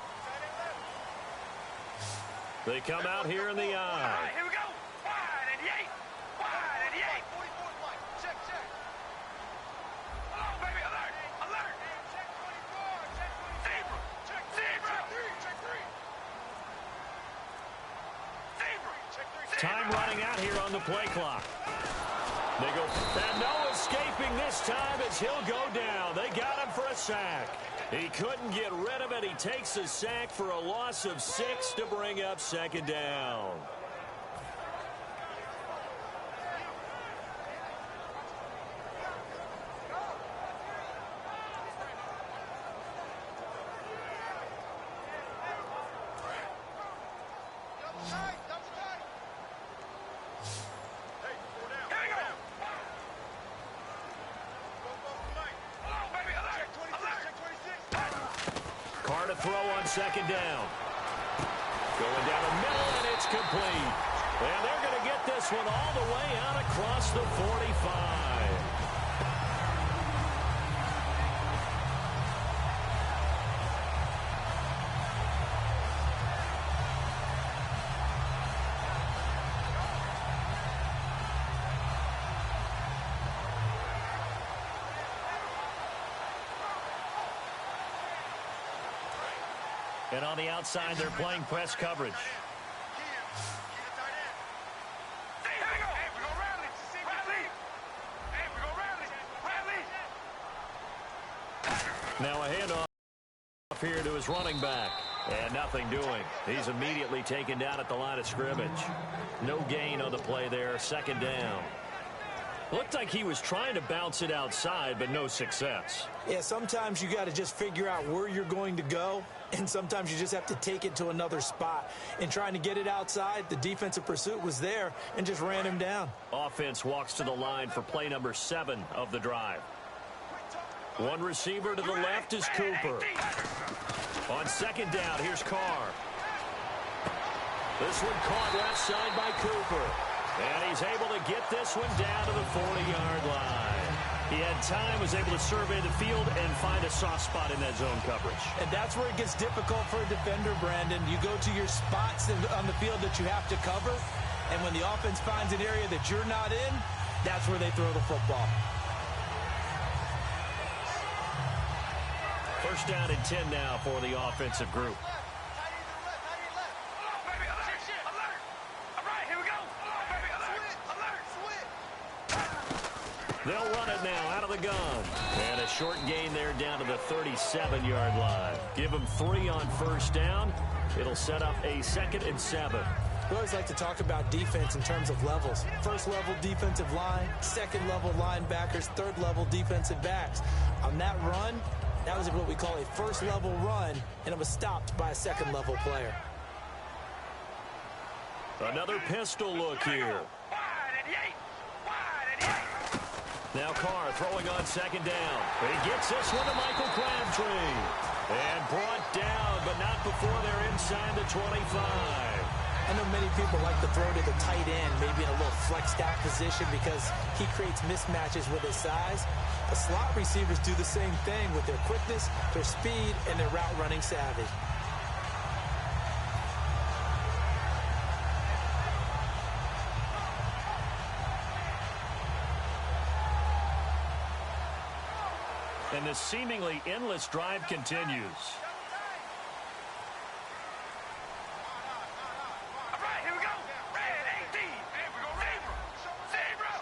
They come out here in the eye. Here we go. Wide and yay. Wide and yay. Check, check. Hello, baby. Alert. Alert. Check 24. Check 24. Zebra. Check zebra. Check 3. Zebra. Check 3. Time running out here on the play clock. They go, and no escaping this time as he'll go down. They got him for a sack. He couldn't get rid of it. He takes a sack for a loss of 6 to bring up 2nd down. Carr to throw on 2nd down. Going down the middle, and it's complete. And they're going to get this one all the way out across the 45. And on the outside, they're playing press coverage. Now a handoff here to his running back. And nothing doing. He's immediately taken down at the line of scrimmage. No gain on the play there. 2nd down. Looked like he was trying to bounce it outside, but no success. Yeah, sometimes you got to just figure out where you're going to go, and sometimes you just have to take it to another spot. In trying to get it outside, the defensive pursuit was there and just ran him down. Offense walks to the line for play number 7 of the drive. One receiver to the left is Cooper. On 2nd down, here's Carr. This one caught left side by Cooper. And he's able to get this one down to the 40-yard line. He had time, was able to survey the field and find a soft spot in that zone coverage. And that's where it gets difficult for a defender, Brandon. You go to your spots on the field that you have to cover, and when the offense finds an area that you're not in, that's where they throw the football. 1st down and 10 now for the offensive group. They'll run it now out of the gun. And a short gain there down to the 37-yard line. Give them 3 on 1st down. It'll set up a 2nd and 7. We always like to talk about defense in terms of levels. 1st level defensive line, 2nd level linebackers, 3rd level defensive backs. On that run, that was what we call a 1st level run, and it was stopped by a 2nd level player. Another pistol look here. Now Carr throwing on 2nd down. He gets this one to Michael Crabtree. And brought down, but not before they're inside the 25. I know many people like to throw to the tight end, maybe in a little flexed out position because he creates mismatches with his size. The slot receivers do the same thing with their quickness, their speed, and their route running savvy. And the seemingly endless drive continues. All right, here we go. Red 18. Here we go. Zebra.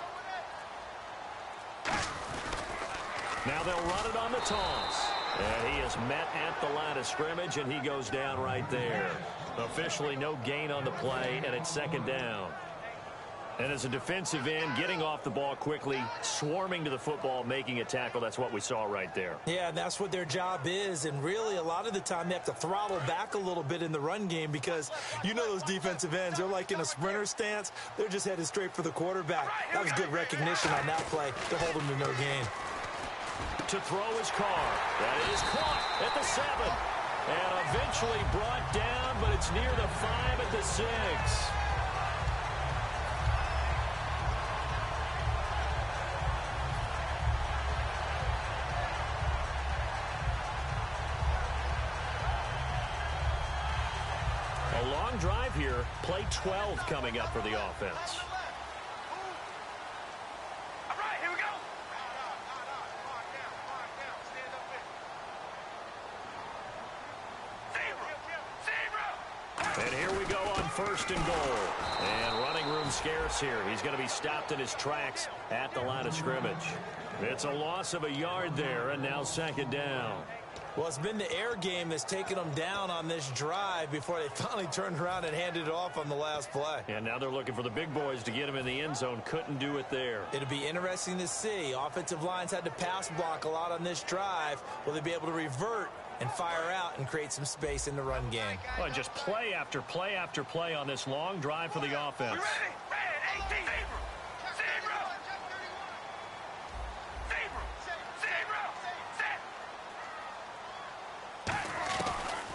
Now they'll run it on the toss. And he is met at the line of scrimmage, and he goes down right there. Officially no gain on the play, and it's second down. And as a defensive end, getting off the ball quickly, swarming to the football, making a tackle, that's what we saw right there. Yeah, and that's what their job is. And really, a lot of the time, they have to throttle back a little bit in the run game because you know those defensive ends, they're like in a sprinter stance. They're just headed straight for the quarterback. That was good recognition on that play to hold them to no gain. To throw his car. That is caught at the 7. And eventually brought down, but it's near the 5 at the 6. A long drive here. Play 12 coming up for the offense. All right, here we go. And here we go on 1st and goal. And running room scarce here. He's going to be stopped in his tracks at the line of scrimmage. It's a loss of a yard there, and now 2nd down. Well, it's been the air game that's taken them down on this drive before they finally turned around and handed it off on the last play. And now they're looking for the big boys to get him in the end zone. Couldn't do it there. It'll be interesting to see. Offensive lines had to pass block a lot on this drive. Will they be able to revert and fire out and create some space in the run game? Well, just play after play after play on this long drive for the offense. You ready? Red 18. Zebra.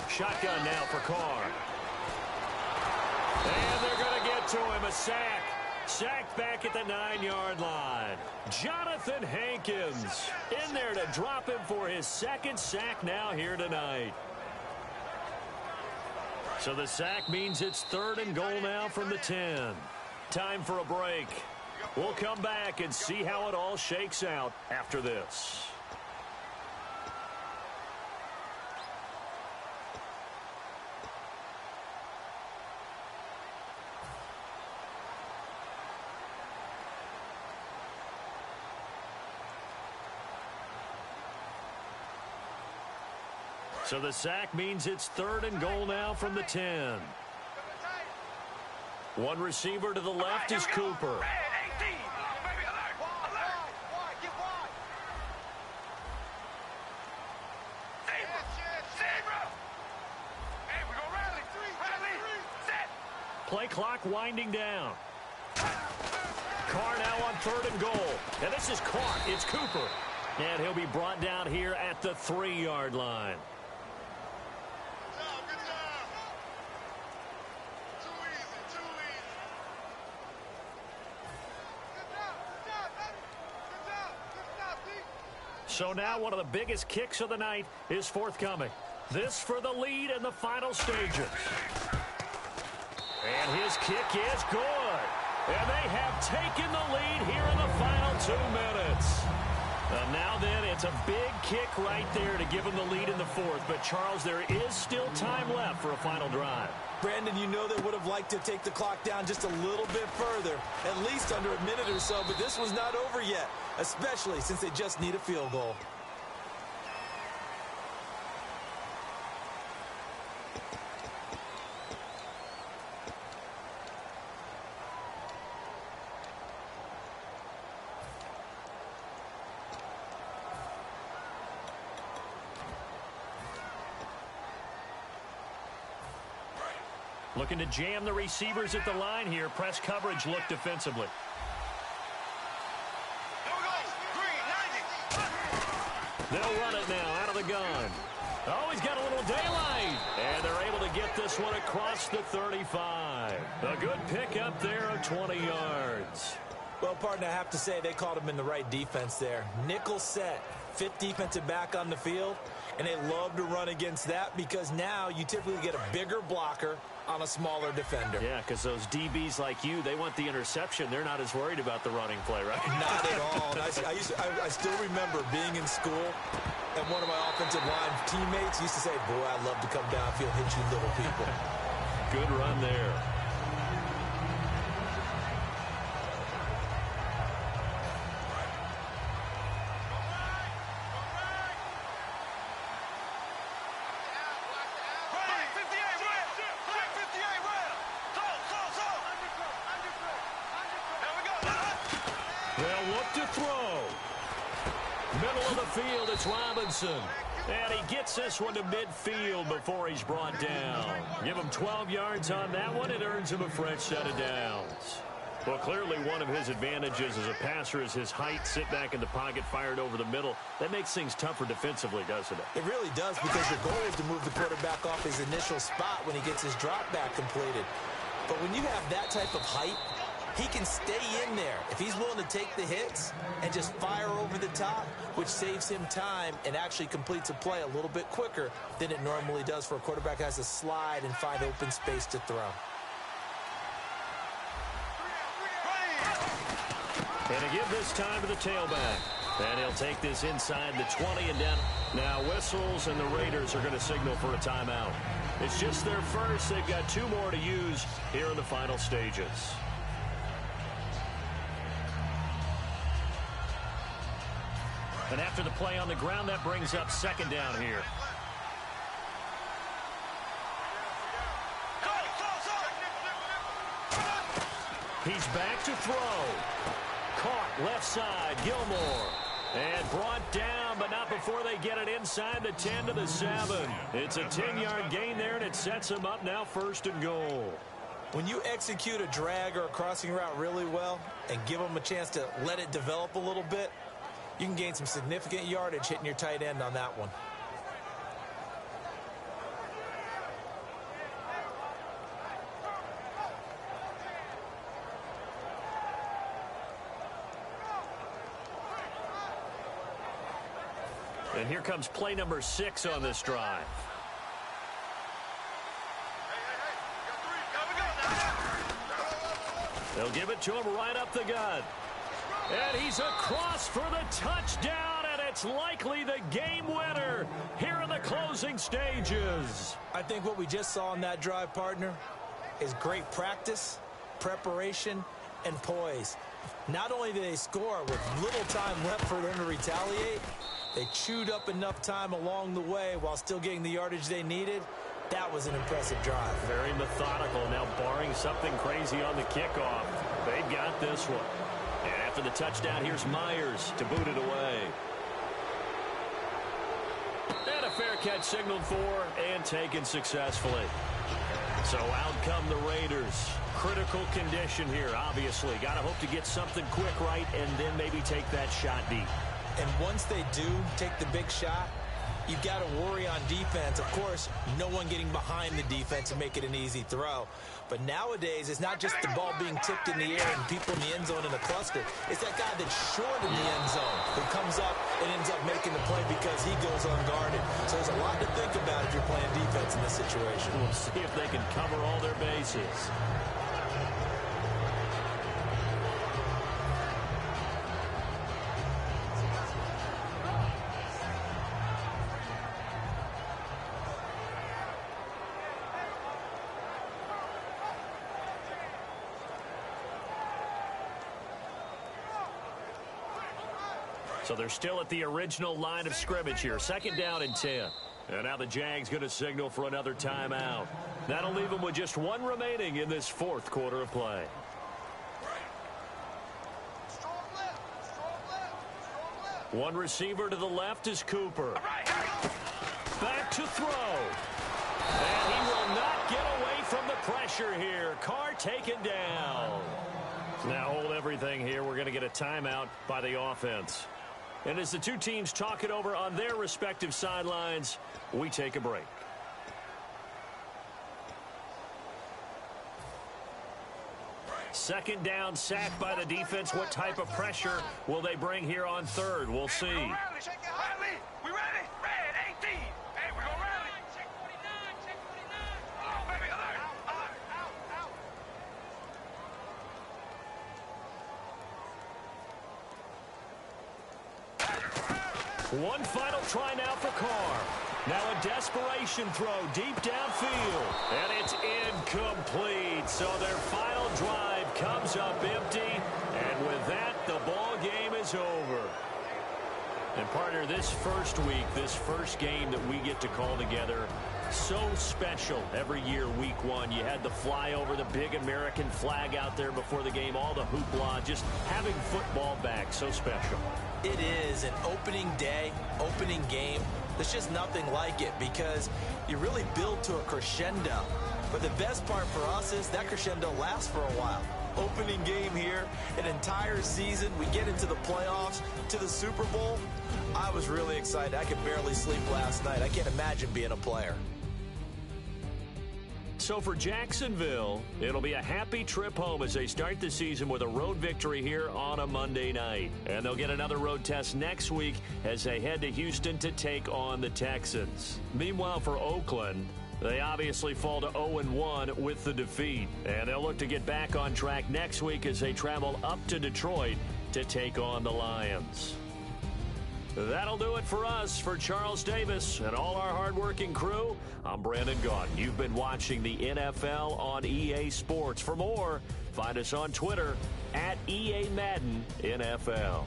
Shotgun now for Carr. And they're going to get to him. A sack. Sacked back at the 9-yard line. Jonathan Hankins in there to drop him for his 2nd sack now here tonight. So the sack means it's 3rd and goal now from the 10. Time for a break. We'll come back and see how it all shakes out after this. So the sack means it's 3rd and goal now from the 10. One receiver to the left is Cooper. Red 18. Baby, alert. Zebra. Hey, we go rally. Rally. Set. Play clock winding down. Carr now on 3rd and goal. And this is caught. It's Cooper. And he'll be brought down here at the 3-yard line. So now one of the biggest kicks of the night is forthcoming. This for the lead in the final stages. And his kick is good. And they have taken the lead here in the final 2 minutes. Now then, it's a big kick right there to give them the lead in the 4th. But, Charles, there is still time left for a final drive. Brandon, you know they would have liked to take the clock down just a little bit further, at least under a minute or so, but this was not over yet, especially since they just need a field goal. Looking to jam the receivers at the line here. Press coverage look defensively. They'll run it now out of the gun. Oh, he's got a little daylight. And they're able to get this one across the 35. A good pickup there of 20 yards. Well, partner, I have to say they called him in the right defense there. Nickel set, 5th defensive back on the field, and they love to run against that because now you typically get a bigger blocker on a smaller defender. Yeah, because those DBs like you, they want the interception. They're not as worried about the running play, right? Not at all. And I still remember being in school, and one of my offensive line teammates used to say, boy, I'd love to come downfield and hit you little people. Good run there. They'll look to throw. Middle of the field, it's Robinson. And he gets this one to midfield before he's brought down. Give him 12 yards on that one. It earns him a fresh set of downs. Well, clearly one of his advantages as a passer is his height. Sit back in the pocket, fired over the middle. That makes things tougher defensively, doesn't it? It really does, because your goal is to move the quarterback off his initial spot when he gets his drop back completed. But when you have that type of height, he can stay in there if he's willing to take the hits and just fire over the top, which saves him time and actually completes a play a little bit quicker than it normally does for a quarterback who has to slide and find open space to throw. And to give this time to the tailback. And he'll take this inside the 20 and down. Now whistles, and the Raiders are going to signal for a timeout. It's just their first. They've got 2 more to use here in the final stages. And after the play on the ground, that brings up second down here. He's back to throw. Caught left side, Gilmore. And brought down, but not before they get it inside the 10 to the 7. It's a 10-yard gain there, and it sets him up now 1st and goal. When you execute a drag or a crossing route really well and give them a chance to let it develop a little bit, you can gain some significant yardage hitting your tight end on that one. And here comes play number 6 on this drive. They'll give it to him right up the gut. And he's across for the touchdown, and it's likely the game winner here in the closing stages. I think what we just saw in that drive, partner, is great practice, preparation, and poise. Not only did they score with little time left for them to retaliate, they chewed up enough time along the way while still getting the yardage they needed. That was an impressive drive. Very methodical. Now, barring something crazy on the kickoff, they've got this one. And after the touchdown, here's Myers to boot it away. And a fair catch signaled for and taken successfully. So out come the Raiders. Critical condition here, obviously. Got to hope to get something quick right and then maybe take that shot deep. And once they do take the big shot, you've got to worry on defense. Of course, no one getting behind the defense and make it an easy throw. But nowadays, it's not just the ball being tipped in the air and people in the end zone in a cluster. It's that guy that's short in the end zone who comes up and ends up making the play because he goes unguarded. So there's a lot to think about if you're playing defense in this situation. We'll see if they can cover all their bases. So they're still at the original line of scrimmage here. 2nd down and 10. And now the Jags going to signal for another timeout. That'll leave them with just 1 remaining in this 4th quarter of play. One receiver to the left is Cooper. Back to throw. And he will not get away from the pressure here. Carr taken down. Now hold everything here. We're going to get a timeout by the offense. And as the two teams talk it over on their respective sidelines, we take a break. Second down, sack by the defense. What type of pressure will they bring here on 3rd? We'll see. We ready? Red 18. Hey, we're going to rally. Check 49. Check 49. Oh, baby, alert. One final try now for Carr. Now a desperation throw deep downfield. And it's incomplete. So their final drive comes up empty. And with that, the ball game is over. And partner, this first week, this first game that we get to call together, so special every year, week one. You had the flyover, the big American flag out there before the game, all the hoopla, just having football back, so special. It is an opening day, opening game. There's just nothing like it because you really build to a crescendo. But the best part for us is that crescendo lasts for a while. Opening game here, an entire season. We get into the playoffs, to the Super Bowl. I was really excited. I could barely sleep last night. I can't imagine being a player. So for Jacksonville, it'll be a happy trip home as they start the season with a road victory here on a Monday night. And they'll get another road test next week as they head to Houston to take on the Texans. Meanwhile, for Oakland, they obviously fall to 0-1 with the defeat. And they'll look to get back on track next week as they travel up to Detroit to take on the Lions. That'll do it for us. For Charles Davis and all our hardworking crew, I'm Brandon Gaudin. You've been watching the NFL on EA Sports. For more, find us on Twitter at EA Madden NFL.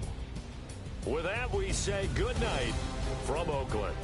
With that, we say good night from Oakland.